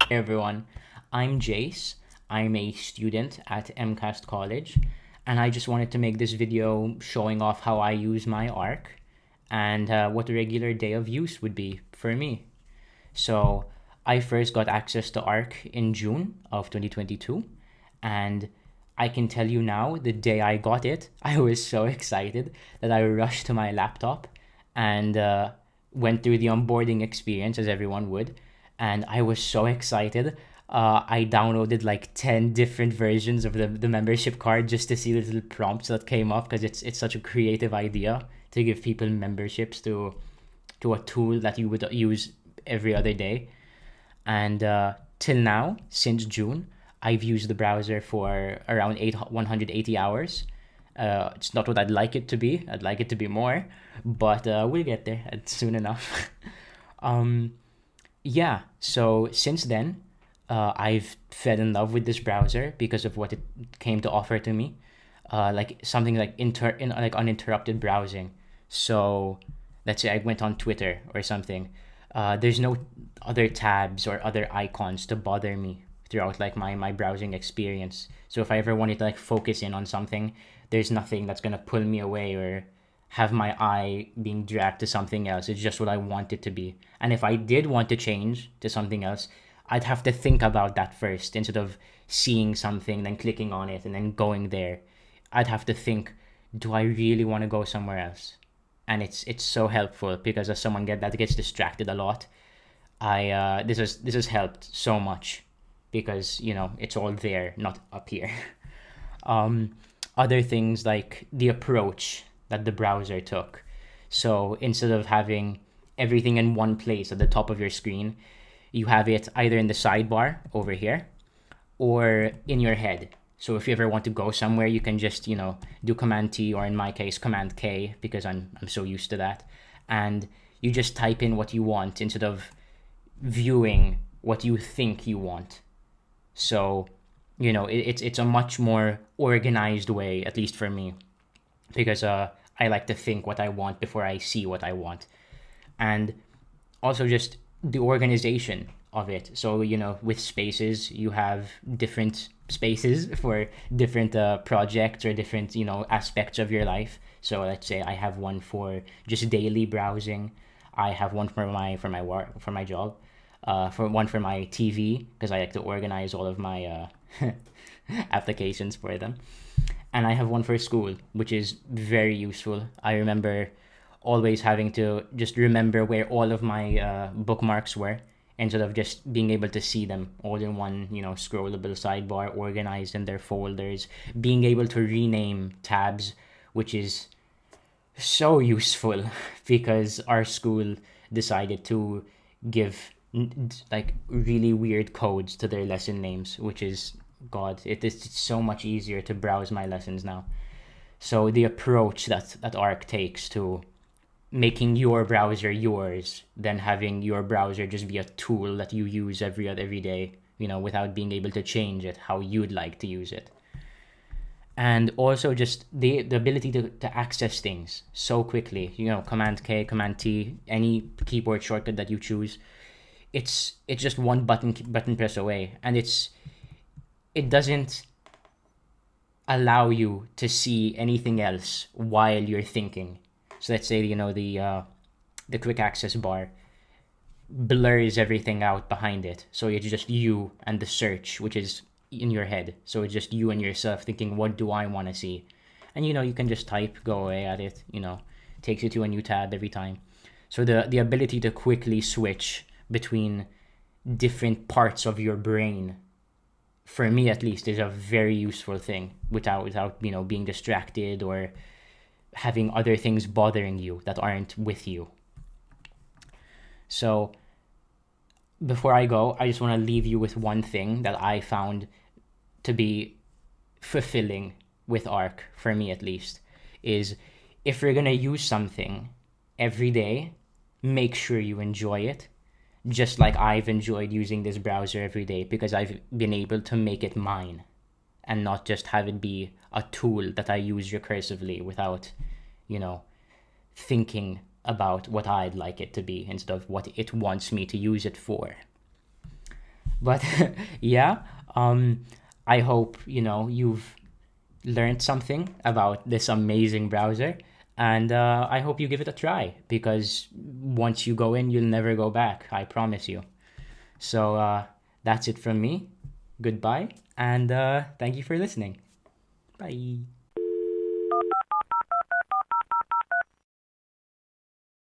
Hey everyone, I'm Jace. I'm a student at MCAST College, and I just wanted to make this video showing off how I use my ARC and what a regular day of use would be for me. So, I first got access to ARC in June of 2022, and I can tell you now, the day I got it, I was so excited that I rushed to my laptop and went through the onboarding experience as everyone would. And I was so excited. I downloaded like 10 different versions of the membership card just to see the little prompts that came up because it's such a creative idea to give people memberships to a tool that you would use every other day. And till now, since June, I've used the browser for around 180 hours. It's not what I'd like it to be. I'd like it to be more, but we'll get there soon enough. um, yeah, so since then, I've fell in love with this browser because of what it came to offer to me, like something like like uninterrupted browsing. So, let's say I went on Twitter or something. There's no other tabs or other icons to bother me throughout like my browsing experience. So if I ever wanted to like focus in on something, there's nothing that's gonna pull me away or have my eye being dragged to something else. It's just what I want it to be. And if I did want to change to something else, I'd have to think about that first instead of seeing something, then clicking on it, and then going there. I'd have to think, do I really want to go somewhere else? And it's so helpful because as someone that gets distracted a lot, I this has helped so much because it's all there, not up here. um, Other things like the approach that the browser took. So instead of having everything in one place at the top of your screen, you have it either in the sidebar over here or in your head. So if you ever want to go somewhere, you can just, do Command T, or in my case, Command K, because I'm so used to that. And you just type in what you want instead of viewing what you think you want. So, it's a much more organized way, at least for me, because I like to think what I want before I see what I want. And also just the organization of it. So, with spaces, you have different spaces for different projects or different, aspects of your life. So let's say I have one for just daily browsing. I have one for my work, for my job. For one for my TV because I like to organize all of my applications for them. And I have one for school, which is very useful. I remember always having to just remember where all of my bookmarks were instead of just being able to see them all in one, scrollable sidebar, organized in their folders, being able to rename tabs, which is so useful because our school decided to give like really weird codes to their lesson names, which is God. It is so much easier to browse my lessons now. So the approach that Arc takes to making your browser yours, than having your browser just be a tool that you use every day, without being able to change it how you'd like to use it. And also just the ability to access things so quickly, Command K, Command T, any keyboard shortcut that you choose, it's just one button press away, and it doesn't allow you to see anything else while you're thinking. So let's say the quick access bar blurs everything out behind it, so it's just you and the search, which is in your head. So it's just you and yourself thinking, what do I want to see? And you can just type, go away at it. Takes you to a new tab every time. So the ability to quickly switch between different parts of your brain, for me at least, is a very useful thing without being distracted or having other things bothering you that aren't with you. So before I go, I just want to leave you with one thing that I found to be fulfilling with Arc, for me at least, is if you're going to use something every day, make sure you enjoy it. Just like I've enjoyed using this browser every day because I've been able to make it mine and not just have it be a tool that I use recursively without, thinking about what I'd like it to be instead of what it wants me to use it for. But yeah, um, I hope you've learned something about this amazing browser, and I hope you give it a try because once you go in, you'll never go back. I promise you. So that's it from me. Goodbye, and thank you for listening. Bye.